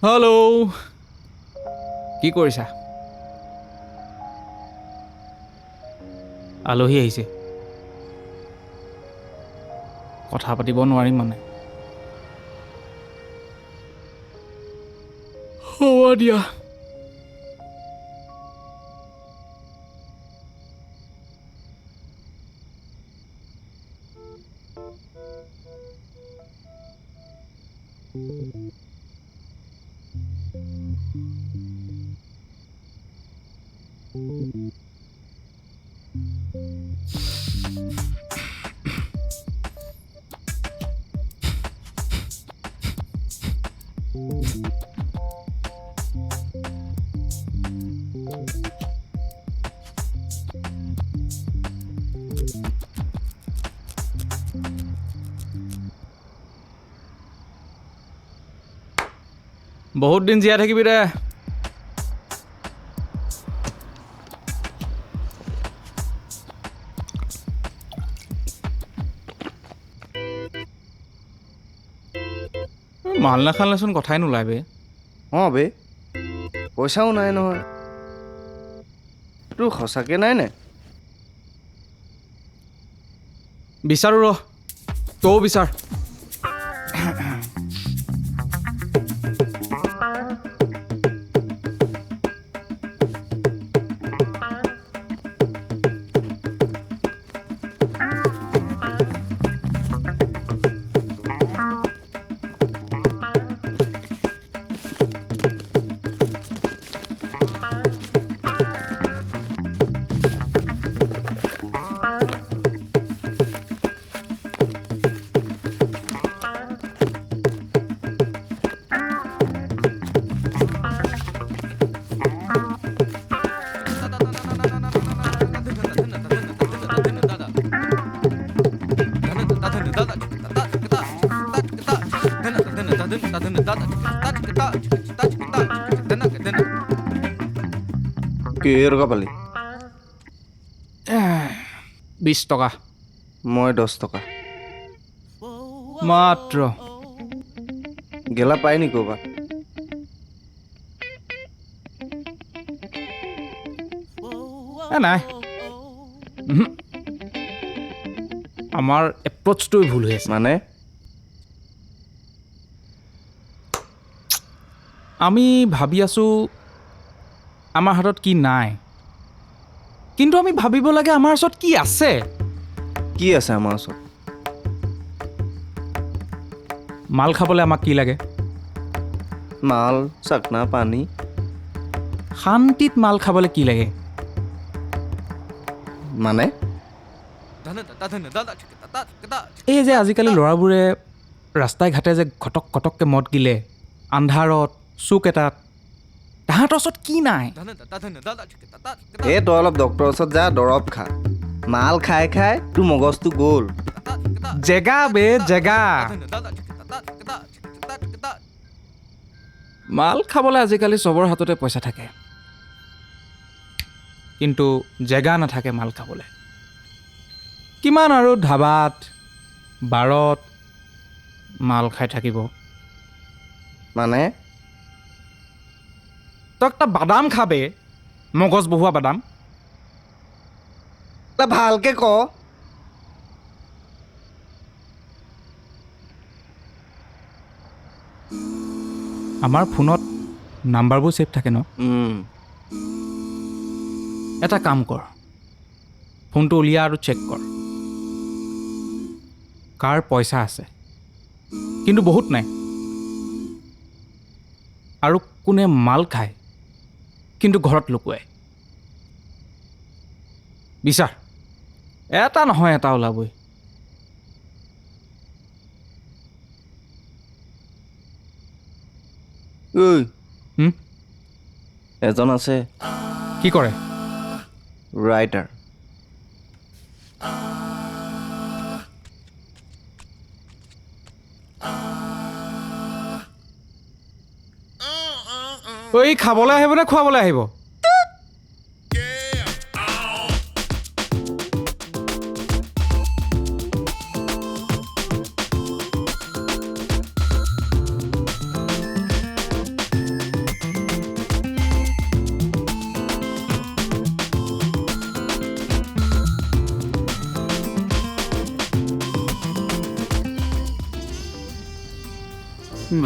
Hello' কি কৰিছা? আলহী আহিছে, কথা পাতিব নোৱাৰিম মানে। হ'ব দিয়া। বহুত দিন জীয়াই থাকিবি দে। মাল নাখালেচোন কথাই নোলায় বে। অঁ বে, পইচাও নাই নহয়। তোৰ সঁচাকৈ নাই নে? বিচাৰোঁ ৰ, তয়ো বিচাৰ। কেইটকা পালি? 20 টকা মই 10 টকা। মাত্ৰ। গেলা পাই নি ক'ৰবাত? নাই, আমাৰ এপ্ৰ'চটোৱে ভুল হৈ আছে। মানে আমি ভাবি আছোঁ আমাৰ হাতত কি নাই, কিন্তু আমি ভাবিব লাগে আমাৰ ওচৰত কি আছে। কি আছে আমাৰ ওচৰত? মাল খাবলৈ আমাক কি লাগে? মাল, চাকনা, পানী। শান্তিত মাল খাবলৈ কি লাগে? মানে এই যে আজিকালি ল'ৰাবোৰে ৰাস্তাই ঘাটে যে ঘটক ঘটককৈ মদ গিলে আন্ধাৰত চুক এটাত, তাহাঁতৰ ওচৰত কি নাই? এই তই অলপ ডক্টৰৰ ওচৰত যা, দৰৱ খা। মাল খাই খাই তোৰ মগজটো গ'ল। জেগা বে, জেগা। মাল খাবলৈ আজিকালি চবৰ হাততে পইচা থাকে, কিন্তু জেগা নাথাকে মাল খাবলৈ। কিমান আৰু ধাবাত বাৰত মাল খাই থাকিব? মানে তই একটা বাদাম খাবে, মগজ বহোৱা বাদাম। তই ভালকে ক। আমাৰ ফোনত নাম্বাৰবোৰ ছেভ থাকে ন? এটা কাম কৰ, ফোনটো উলিয়া আৰু চেক কৰ। কাৰ পইচা আছে কিন্তু বহুত নাই, আৰু কোনে মাল খায় কিন্তু ঘৰত লুকুৱাই। বিচাৰ, এটা নহয় এটা ওলাবই। ঐ হুম? এজন আছে কি কৰে? ৰাইটাৰ। ঐ খাবলৈ আহিব নে খুৱাবলৈ আহিব?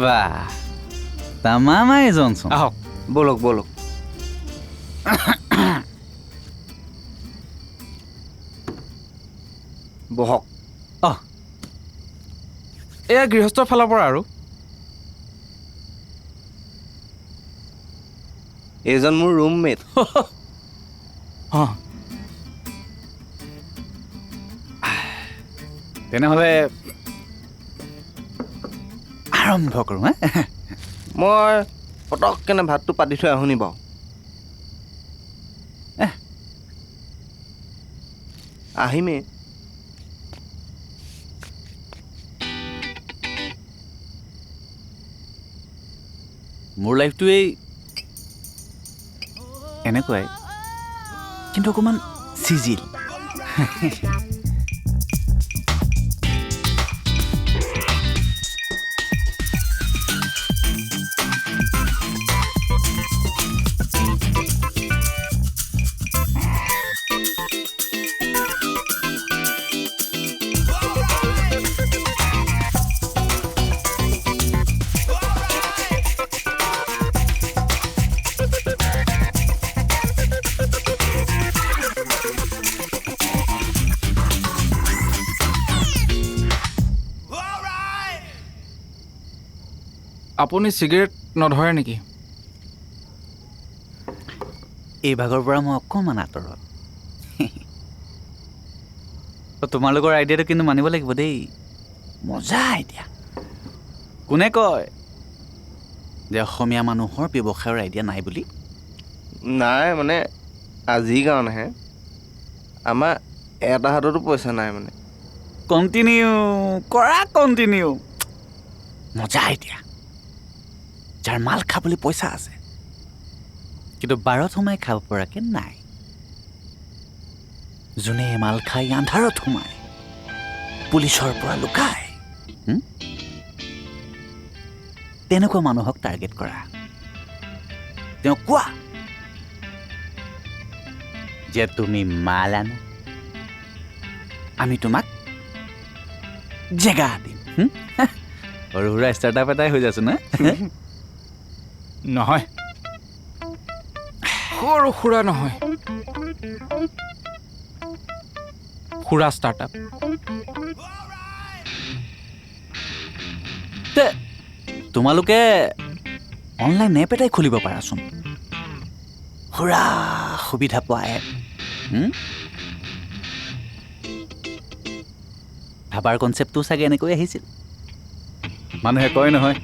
বাহ, তামামাই জনচোন। আহক। বলক বলক। বহক। অহ, এয়া গৃহস্থৰ ফালৰ পৰা আৰু। এইজন মোৰ ৰুমমেট। অঁ, তেনেহ'লে আৰম্ভ কৰোঁ। মই পটককেনে ভাতটো পাতি থৈ আহোঁ নি বাৰু? আহিমেই। মোৰ লাইফটোৱেই এনেকুৱাই, কিন্তু অকণমান চিজিল। আপুনি চিগাৰেট নধৰে নেকি? এই ভাগৰ পৰা মই অকণমান আঁতৰত। তোমালোকৰ আইডিয়াটো কিন্তু মানিব লাগিব দেই, মজা আইডিয়া। কোনে কয় যে অসমীয়া মানুহৰ ব্যৱসায়ৰ আইডিয়া নাই বুলি? নাই মানে আজিৰ কাৰণেহে। আমাৰ এটা হাততো পইচা নাই মানে। কণ্টিনিউ কৰা, কণ্টিনিউ। মজা আইডিয়া। যাৰ মাল খাবলৈ পইচা আছে কিন্তু বাৰত সোমাই খাব পৰাকৈ নাই, যোনে মাল খাই আন্ধাৰত সোমাই পুলিচৰ পৰা লুকায়, তেনেকুৱা মানুহক টাৰ্গেট কৰা। তেওঁ কোৱা যে তুমি মাল আনা, আমি তোমাক জেগা দিম। সৰু সুৰা ষ্টাৰ্টআপ এটাই হৈ যাচোন না। নহয়, সৰু সুৰা নহয়, সুৰা ষ্টাৰ্টআপ। তোমালোকে অনলাইন এপ এটাই খুলিব পাৰাচোন, সুৰা সুবিধা পোৱা এপ। ভাবাৰ কনচেপ্টটো চাগে এনেকৈ আহিছিল। মানুহে কয় নহয়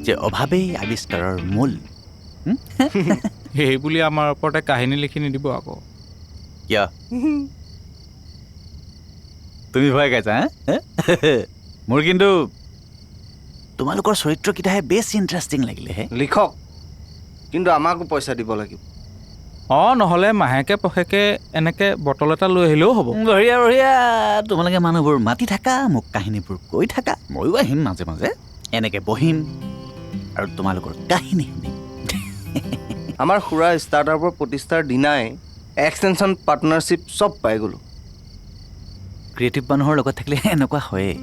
যে অভাৱেই আৱিষ্কাৰৰ মূল। সেই বুলি আমাৰ ওপৰতে কাহিনী লিখি নিদিব আকৌ। কিয় তুমি ভয় খাইছা? মোৰ কিন্তু তোমালোকৰ চৰিত্ৰকেইটাহে বেছ ইণ্টাৰেষ্টিং লাগিলেহে। লিখক, কিন্তু আমাকো পইচা দিব লাগিব। অঁ, নহ'লে মাহেকে পষেকে এনেকৈ বটল এটা লৈ আহিলেও হ'ব। বঢ়িয়া বঢ়িয়া, তোমালোকে মানুহবোৰ মাতি থাকা, মোক কাহিনীবোৰ কৈ থাকা, ময়ো আহিম মাজে মাজে, এনেকৈ বহিম আৰু তোমালোকৰ কাহিনী শুনিম। আমাৰ সুৰা ষ্টাৰ্টআপৰ প্ৰতিষ্ঠাৰ দিনাই এক্সটেনশ্যন পাৰ্টনাৰশ্বিপ চব পাই গ'লোঁ। ক্ৰিয়েটিভ মানুহৰ লগত থাকিলে এনেকুৱা হয়েই।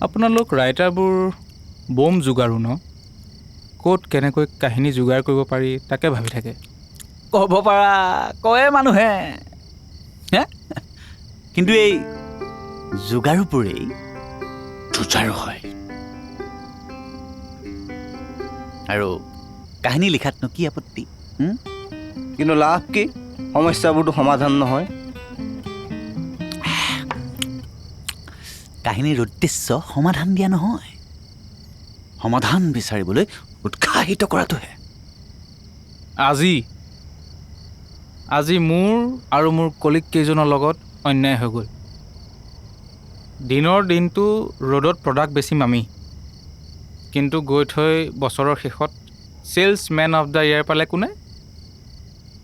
আপোনালোক ৰাইটাৰবোৰ বম যোগাৰো ন? ক'ত কেনেকৈ কাহিনী যোগাৰ কৰিব পাৰি তাকে ভাবি থাকে। ক'ব পাৰা, কয়ে মানুহে। কিন্তু এই যোগাৰোপৰি যুঁজাৰু হয়। আৰু কাহিনী লিখাতনো কি আপত্তি? কিন্তু লাভ কি? সমস্যাবোৰতো সমাধান নহয়। কাহিনীৰ উদ্দেশ্য সমাধান দিয়া নহয়, সমাধান বিচাৰিবলৈ উৎসাহিত কৰাটোহে। আজি মোৰ আৰু মোৰ কলিগ কেইজনৰ লগত অন্যায় হৈ গ'ল। দিনৰ দিনটো ৰ'দত প্ৰডাক্ট বেচিম আমি, কিন্তু গৈ থৈ বছৰৰ শেষত ছেলছমেন অফ দ্য ইয়েৰ পালে কোনে?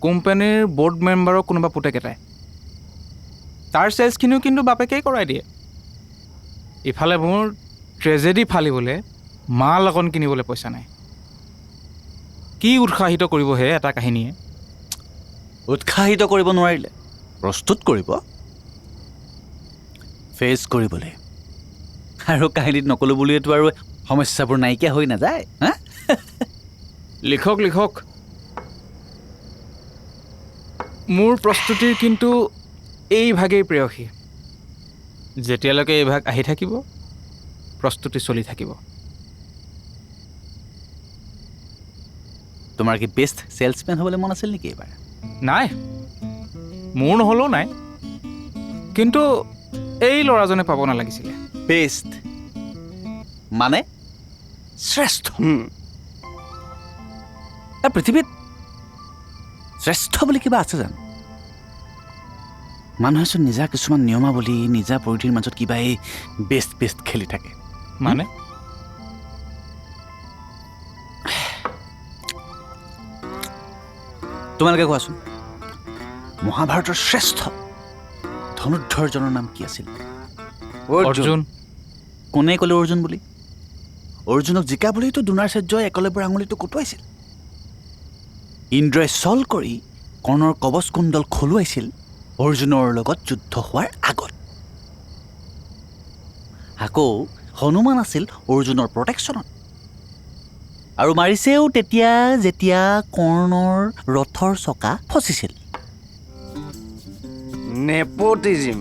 কোম্পানীৰ ব'ৰ্ড মেম্বাৰৰ কোনোবা পুতেকেইটাই। তাৰ ছেলছখিনিও কিন্তু বাপেকেই কৰাই দিয়ে। ইফালে মোৰ ট্ৰেজেডি ফালিবলৈ মাল অকণ কিনিবলৈ পইচা নাই। কি উৎসাহিত কৰিবহে এটা কাহিনীয়ে? উৎসাহিত কৰিব নোৱাৰিলে প্ৰস্তুত কৰিব, ফেচ কৰিবলৈ। আৰু কাহিনীত নকলোঁ বুলিয়েতো আৰু সমস্যাবোৰ নাইকিয়া হৈ নাযায়। হা, লিখক। মোৰ প্ৰস্তুতিৰ কিন্তু এই ভাগেই প্ৰেয়সী। যেতিয়ালৈকে এই ভাগ আহি থাকিব, প্ৰস্তুতি চলি থাকিব। তোমাৰ কি বেষ্ট ছেলছমেন হ'বলৈ মন আছিল নেকি এইবাৰ? নাই, মোৰ নহ'লেও নাই, কিন্তু এই ল'ৰাজনে পাব নালাগিছিলে। বেষ্ট মানে শ্ৰেষ্ঠ। পৃথিৱীত শ্ৰেষ্ঠ বুলি কিবা আছে জানো? মানুহেচোন নিজা কিছুমান নিয়মাৱলী, নিজা পৰিধিৰ মাজত কিবা এই বেষ্ট খেলি থাকে। মানে তোমালোকে কোৱাচোন, মহাভাৰতৰ শ্ৰেষ্ঠ ধনুৰ্ধৰজনৰ নাম কি আছিল? অৰ্জুন। কোনে ক'লে অৰ্জুন বুলি? অৰ্জুনক জিকা বুলিতো দ্ৰোণাচাৰ্যই একলব্যৰ আঙুলিটো কটোৱাইছিল। ইন্দ্ৰই ছল কৰি কৰ্ণৰ কবচ কুণ্ডল খলুৱাইছিল অৰ্জুনৰ লগত যুদ্ধ হোৱাৰ আগত। আকৌ হনুমান আছিল অৰ্জুনৰ প্ৰটেকশ্যনত, আৰু মাৰিছেও তেতিয়া যেতিয়া কৰ্ণৰ ৰথৰ চকা ফচিছিল। নেপোটিজিম।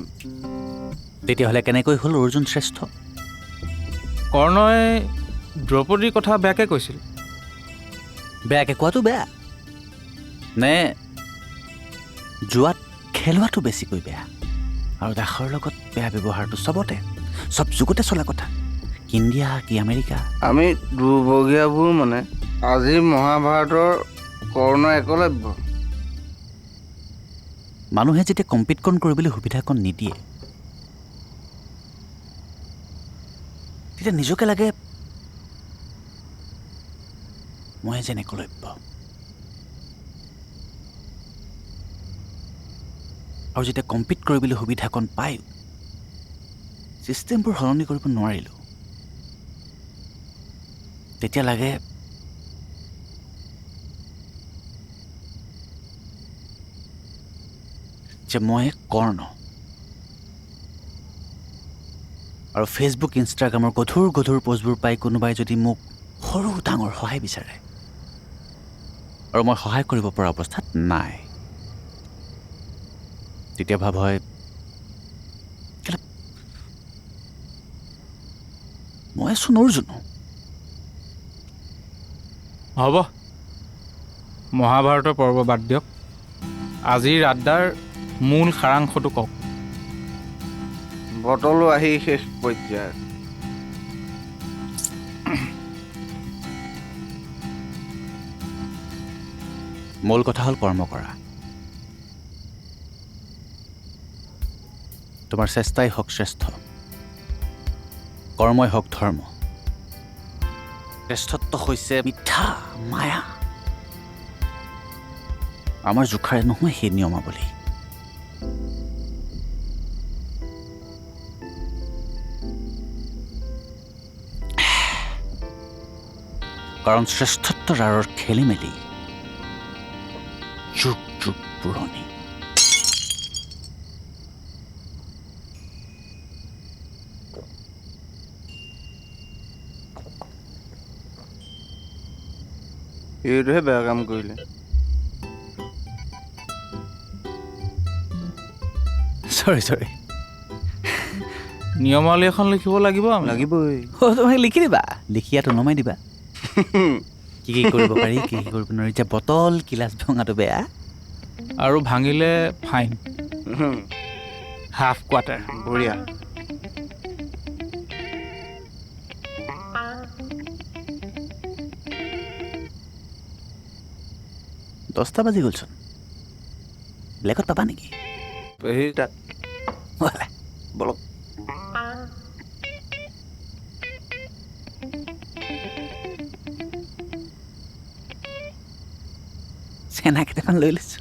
তেতিয়াহ'লে কেনেকৈ হ'ল অৰ্জুন শ্ৰেষ্ঠ? কৰ্ণই দ্ৰৌপদীৰ কথা বেয়াকৈ কৈছিল। বেয়াকৈ কোৱাটো বেয়া নে যোৱাত খেলোৱাটো বেছিকৈ বেয়া? আৰু দাসৰ লগত বেয়া ব্যৱহাৰটো চব যুগতে চলা কথা। ইণ্ডিয়া কি আমেৰিকা? আমি দুৰ্ভগীয়াবোৰ মানে আজি মহাভাৰতৰ কৰ্ণ একলব্য। মানুহে যেতিয়া কম্পিটকণ কৰিবলৈ সুবিধাকণ নিদিয়ে, তেতিয়া নিজকে লাগে মই যেন একলব্য। আৰু যেতিয়া কম্পিট কৰিবলৈ সুবিধাকণ পায়, ছিষ্টেমবোৰ সলনি কৰিব নোৱাৰিলোঁ, তেতিয়া লাগে যে মই কৰ্ণ। আৰু ফেচবুক ইনষ্টাগ্ৰামৰ গধুৰ পোষ্টবোৰ পাই কোনোবাই যদি মোক সৰু ডাঙৰ সহায় বিচাৰে আৰু মই সহায় কৰিব পৰা অৱস্থাত নাই, তেতিয়া ভাৱ হয় মই আছোঁ অৰ্জুন। হ'ব, মহাভাৰতৰ পৰ্ব বাদ দিয়ক। আজিৰ আড্ডাৰ মূল সাৰাংশটো কওক। বটলো আহি শেষ পৰ্যায়ত। মূল কথা হ'ল কৰ্ম কৰা। তোমাৰ চেষ্টাই হওক শ্ৰেষ্ঠ, কৰ্মই হওক ধৰ্ম। শ্ৰেষ্ঠত্ব হৈছে মিথ্যা মায়া। আমাৰ জোখাৰে নহয় সেই নিয়মাৱলী। কাৰণ শ্ৰেষ্ঠত্বৰ আঁৰৰ খেলি মেলি যুগ পুৰণি। এইটোহে বেয়া কাম কৰিলে। চৰি নিয়মাৱলী এখন লিখিব লাগিব আমি। লাগিবই। তোমাক লিখি দিবা, লিখি ইয়াত নমাই দিবা কি কি কৰিব পাৰি কি কি কৰিব নোৱাৰি। যে বটল গিলাচ ভঙাটো বেয়া, আৰু ভাঙিলে ফাইন, হাফ কোৱাৰ্টাৰ। বঢ়িয়া। দহটা বাজি গ'লচোন, ব্লেকত পাবা নেকি? হেৰি তাত ব'লা। বলক। চেনা কেইটামান লৈ লৈছো।